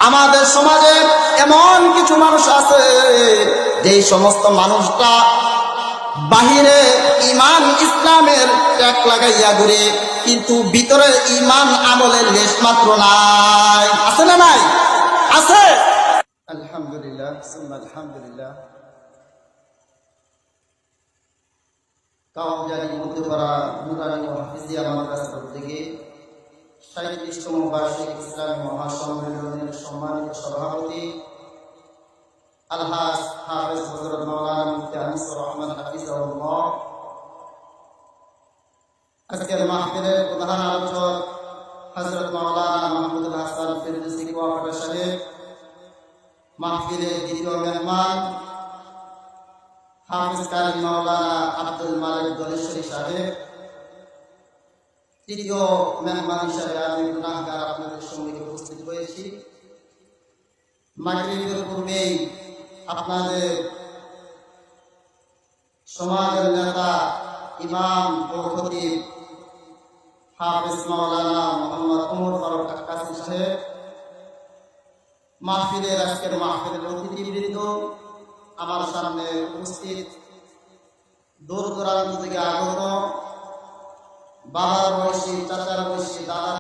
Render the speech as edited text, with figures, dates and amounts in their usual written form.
আমাদের সমাজে এমন কিছু মানুষ আছে যে সমস্ত মানুষটা বাহিরে ইমান ইসলামের ট্যাগ লাগাইয়া ঘুরে, কিন্তু ভিতরে ইমান আমলের লেশ মাত্র নাই। আছে না নাই? আছে। আলহামদুলিল্লাহ, আলহামদুলিল্লাহ। কাউজারি মধ্যপাড়া নুরানি ও হাফিজিয়া মাদ্রাসার থেকে 37তম বার্ষিক ইসলামী মহাসম্মেলনের সম্মানিত সভাপতি আলহাজ হাফেজ হযরত মাওলানা মুফতি আনিসুর রহমান হাফিজাহুল্লাহ, আজকের মাহফিলের প্রধান আলোচক হযরত মাওলানা মাহমুদুল হাসান ফিরদৌসী কুয়াকাটা সাহেব, মাহফিলের দ্বিতীয় মেহমান হাফেজ কারি মাওলানা আব্দুল মালিক দলেশ্বরী সাহেব, তৃতীয় মেহমান হিসাবে আমি গুনাহগার আপনাদের সঙ্গে উপস্থিত হয়েছি। মাগরিবের পূর্বেই আপনাদের সমাজের নেতা ইমাম ও খতিব হাফেজ মাওলানা মোহাম্মদ ওমর ফারুক আক্কাসী সাহেব, মাহফিলের আজকের মাহফিলের অতিথিবৃন্দ, আমার সামনে উপস্থিত দূর দূরান্ত থেকে আগত বাবার বয়সী, চাচার বয়সী, দাদা